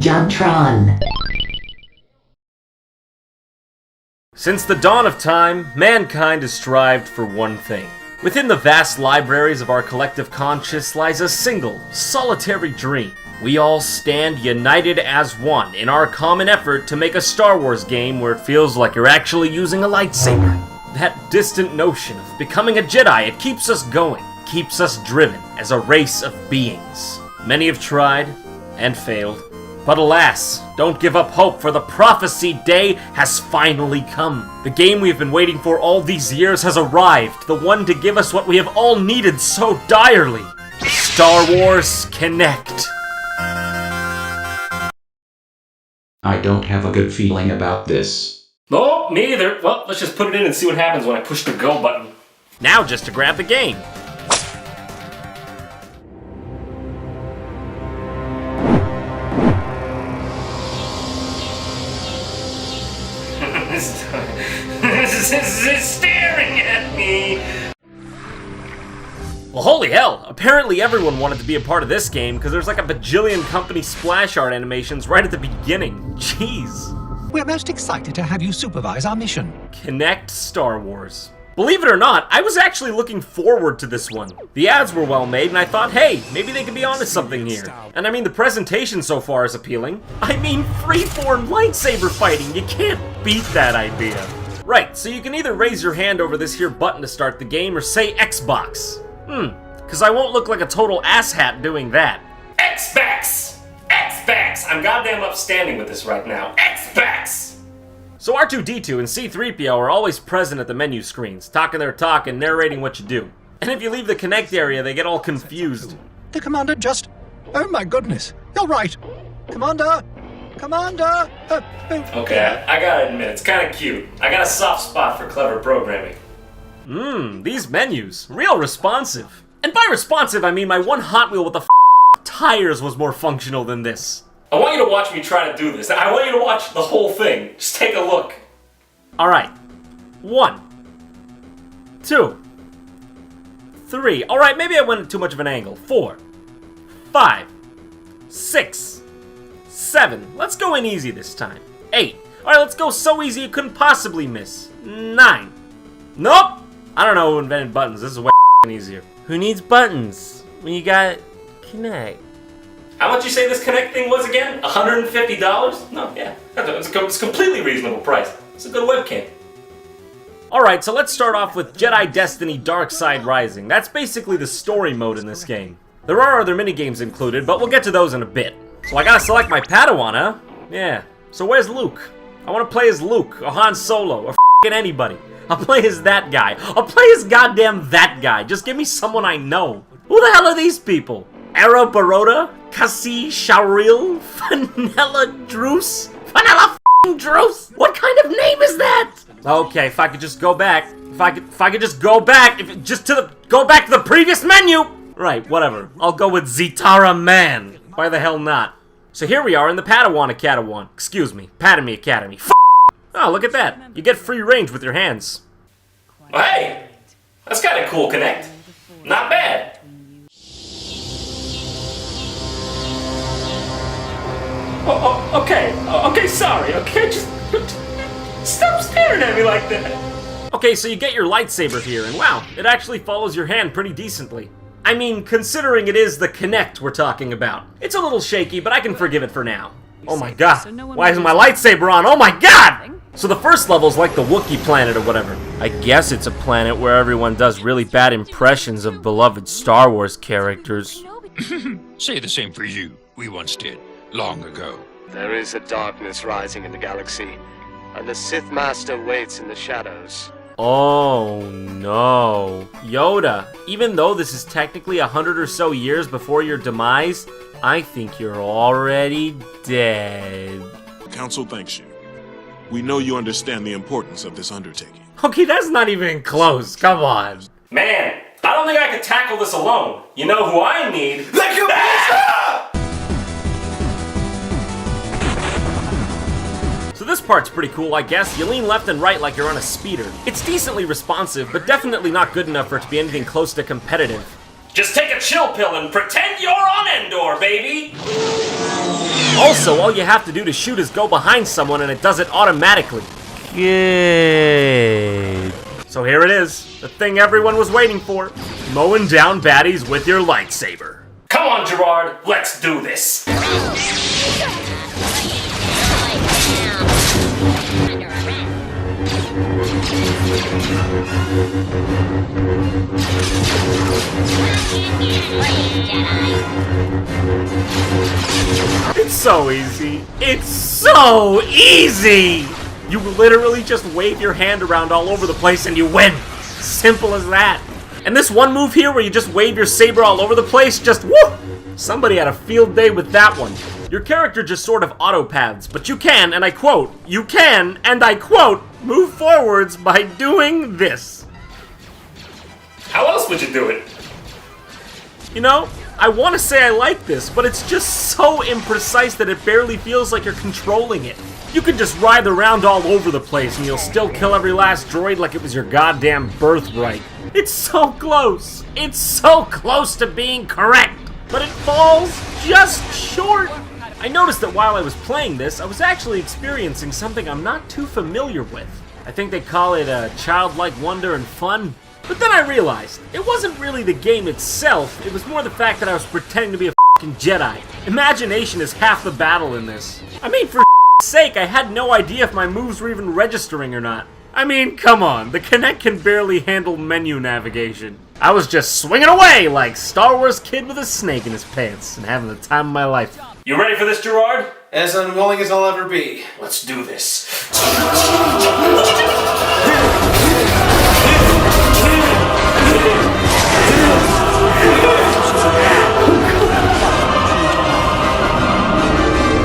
JonTron. Since the dawn of time, mankind has strived for one thing. Within the vast libraries of our collective conscious lies a single, solitary dream. We all stand united as one in our common effort to make a Star Wars game where it feels like you're actually using a lightsaber. That distant notion of becoming a Jedi, it keeps us going, keeps us driven as a race of beings. Many have tried and failed, but alas, don't give up hope, for the prophecy day has finally come. The game we've been waiting for all these years has arrived, the one to give us what we have all needed so direly. Star Wars Kinect. I don't have a good feeling about this. Oh, me either. Well, let's just put it in and see what happens when I push the go button. Now just to grab the game. This is staring at me! Well, holy hell! Apparently everyone wanted to be a part of this game, because there's like a bajillion company splash art animations right at the beginning. Jeez. We're most excited to have you supervise our mission. Kinect Star Wars. Believe it or not, I was actually looking forward to this one. The ads were well made, and I thought, hey, maybe they could be onto something here. And I mean, the presentation so far is appealing. I mean, freeform lightsaber fighting, you can't beat that idea. Right, so you can either raise your hand over this here button to start the game, or say Xbox. Because I won't look like a total asshat doing that. Xbox! Xbox! I'm goddamn upstanding with this right now. Xbox! So R2-D2 and C-3PO are always present at the menu screens, talking their talk and narrating what you do. And if you leave the Kinect area, they get all confused. The commander just... Oh my goodness, you're right. Commander! Commander! Okay, I gotta admit, it's kinda cute. I got a soft spot for clever programming. These menus, real responsive. And by responsive, I mean my one Hot Wheel with the tires was more functional than this. I want you to watch me try to do this. I want you to watch the whole thing. Just take a look. Alright. 1, 2, 3. Alright, maybe I went too much of an angle. 4, 5, 6, 7. Let's go in easy this time. 8. Alright, let's go so easy you couldn't possibly miss. 9. Nope! I don't know who invented buttons. This is way easier. Who needs buttons when you got Kinect? How much you say this Kinect thing was again? $150? No, yeah. It's a completely reasonable price. It's a good webcam. Alright, so let's start off with Jedi Destiny Dark Side Rising. That's basically the story mode in this game. There are other minigames included, but we'll get to those in a bit. So I gotta select my Padawan, huh? Yeah. So where's Luke? I wanna play as Luke, or Han Solo, or f***ing anybody. I'll play as that guy. I'll play as goddamn that guy. Just give me someone I know. Who the hell are these people? Era Baroda? Cassie Shauril? Vanilla Druce? Vanilla f***ing Druce? What kind of name is that? Okay, if I could just go back. If I could just go back. Go back to the previous menu! Right, whatever. I'll go with Zitara Man. Why the hell not? So here we are in the Padawan Academy. Excuse me, Padme Academy. Oh, look at that. You get free range with your hands. Well, hey, that's kind of cool, Kinect. Not bad. Okay, sorry, okay? Just stop staring at me like that. Okay, so you get your lightsaber here, and wow, it actually follows your hand pretty decently. I mean, considering it is the Kinect we're talking about. It's a little shaky, but I can forgive it for now. Oh my god, why isn't my lightsaber on? Oh my god! So the first level's like the Wookiee planet or whatever. I guess it's a planet where everyone does really bad impressions of beloved Star Wars characters. Say the same for you. We once did, long ago. There is a darkness rising in the galaxy, and the Sith Master waits in the shadows. Oh no. Yoda, even though this is technically 100 or so years before your demise, I think you're already dead. The Council thanks you. We know you understand the importance of this undertaking. Okay, that's not even close. Come on. Man, I don't think I could tackle this alone. You know who I need? The Commander! So this part's pretty cool, I guess. You lean left and right like you're on a speeder. It's decently responsive, but definitely not good enough for it to be anything close to competitive. Just take a chill pill and pretend you're on Endor, baby! Also, all you have to do to shoot is go behind someone and it does it automatically. Good. So here it is, the thing everyone was waiting for. Mowing down baddies with your lightsaber. Come on, Gerard, let's do this. It's so easy. It's so easy! You literally just wave your hand around all over the place and you win. Simple as that. And this one move here where you just wave your saber all over the place, just woo! Somebody had a field day with that one. Your character just sort of auto-paths, but you can, and I quote, you can, and I quote, move forwards by doing this. How else would you do it? You know, I want to say I like this, but it's just so imprecise that it barely feels like you're controlling it. You could just ride around all over the place and you'll still kill every last droid like it was your goddamn birthright. It's so close. It's so close to being correct, but it falls just short. I noticed that while I was playing this, I was actually experiencing something I'm not too familiar with. I think they call it a childlike wonder and fun. But then I realized, it wasn't really the game itself, it was more the fact that I was pretending to be a f***ing Jedi. Imagination is half the battle in this. I mean, for sake, I had no idea if my moves were even registering or not. I mean, come on, the Kinect can barely handle menu navigation. I was just swinging away like Star Wars kid with a snake in his pants and having the time of my life. You ready for this, Gerard? As unwilling as I'll ever be. Let's do this.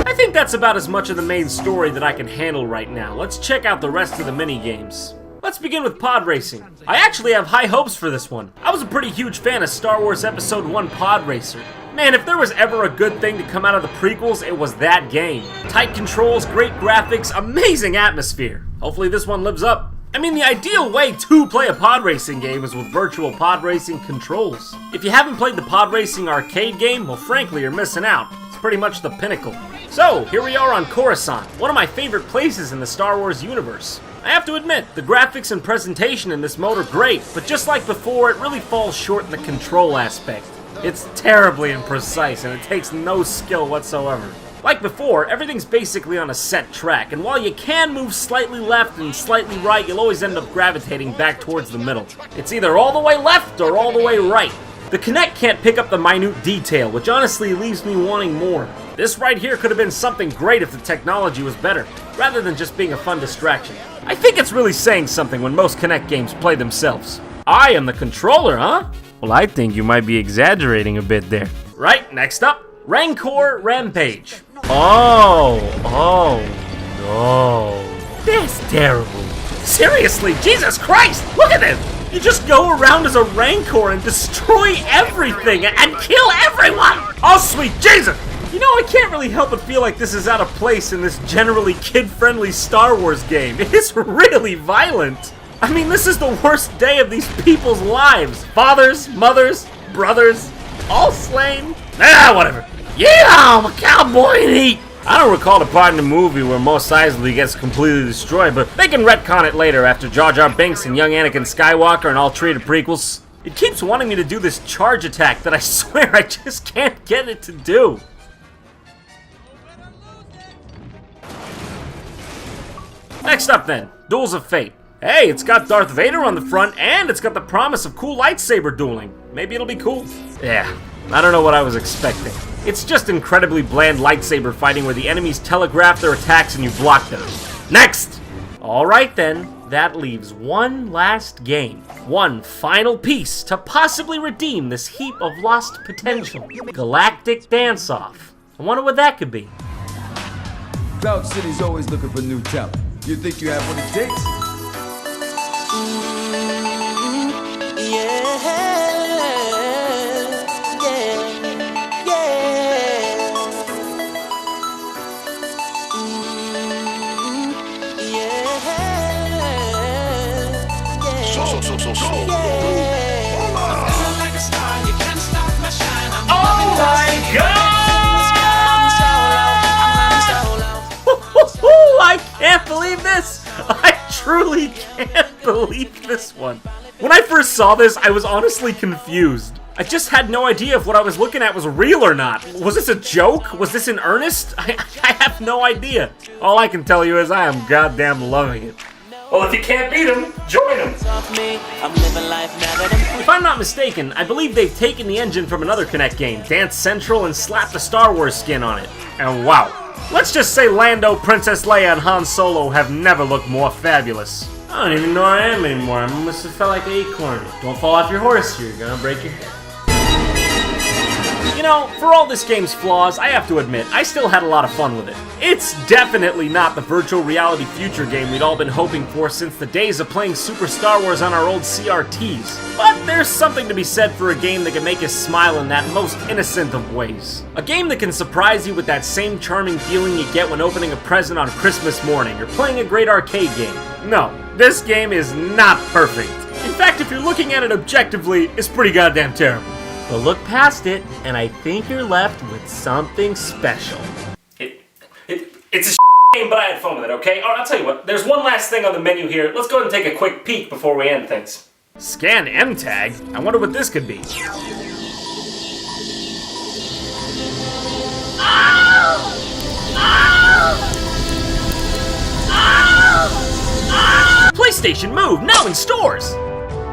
I think that's about as much of the main story that I can handle right now. Let's check out the rest of the mini-games. Let's begin with pod racing. I actually have high hopes for this one. I was a pretty huge fan of Star Wars Episode 1 Pod Racer. Man, if there was ever a good thing to come out of the prequels, it was that game. Tight controls, great graphics, amazing atmosphere. Hopefully this one lives up. I mean, the ideal way to play a pod racing game is with virtual pod racing controls. If you haven't played the pod racing arcade game, well frankly you're missing out. It's pretty much the pinnacle. So, here we are on Coruscant, one of my favorite places in the Star Wars universe. I have to admit, the graphics and presentation in this mode are great, but just like before, it really falls short in the control aspect. It's terribly imprecise, and it takes no skill whatsoever. Like before, everything's basically on a set track, and while you can move slightly left and slightly right, you'll always end up gravitating back towards the middle. It's either all the way left or all the way right. The Kinect can't pick up the minute detail, which honestly leaves me wanting more. This right here could have been something great if the technology was better, rather than just being a fun distraction. I think it's really saying something when most Kinect games play themselves. I am the controller, huh? Well, I think you might be exaggerating a bit there. Right, next up, Rancor Rampage. Oh, no. That's terrible. Seriously, Jesus Christ, look at this! You just go around as a Rancor and destroy everything and kill everyone! Oh, sweet Jesus! You know, I can't really help but feel like this is out of place in this generally kid-friendly Star Wars game. It's really violent. I mean, this is the worst day of these people's lives. Fathers, mothers, brothers, all slain. Ah, whatever. Yeah, I'm a cowboy and eat. I don't recall the part in the movie where Mos Eisley gets completely destroyed, but they can retcon it later after Jar Jar Binks and young Anakin Skywalker and all three of the prequels. It keeps wanting me to do this charge attack that I swear I just can't get it to do. Next up then, Duels of Fate. Hey, it's got Darth Vader on the front and it's got the promise of cool lightsaber dueling. Maybe it'll be cool. Yeah, I don't know what I was expecting. It's just incredibly bland lightsaber fighting where the enemies telegraph their attacks and you block them. Next! Alright then, that leaves one last game. One final piece to possibly redeem this heap of lost potential. Galactic Dance-Off. I wonder what that could be. Cloud City's always looking for new talent. You think you have what it takes? Oh my God! truly can't believe this one. When I first saw this, I was honestly confused. I just had no idea if what I was looking at was real or not. Was this a joke? Was this in earnest? I have no idea. All I can tell you is I am goddamn loving it. Well, if you can't beat him, join him. If I'm not mistaken, I believe they've taken the engine from another Kinect game, Dance Central, and slapped a Star Wars skin on it. And wow. Let's just say Lando, Princess Leia, and Han Solo have never looked more fabulous. I don't even know where I am anymore. I must have felt like an acorn. Don't fall off your horse, you're gonna break your head. You know, for all this game's flaws, I have to admit, I still had a lot of fun with it. It's definitely not the virtual reality future game we'd all been hoping for since the days of playing Super Star Wars on our old CRTs. But there's something to be said for a game that can make us smile in that most innocent of ways. A game that can surprise you with that same charming feeling you get when opening a present on Christmas morning or playing a great arcade game. No, this game is not perfect. In fact, if you're looking at it objectively, it's pretty goddamn terrible. But look past it, and I think you're left with something special. It's a game, but I had fun with it, okay? Alright, I'll tell you what, there's one last thing on the menu here. Let's go ahead and take a quick peek before we end things. Scan M-Tag? I wonder what this could be. PlayStation Move, now in stores!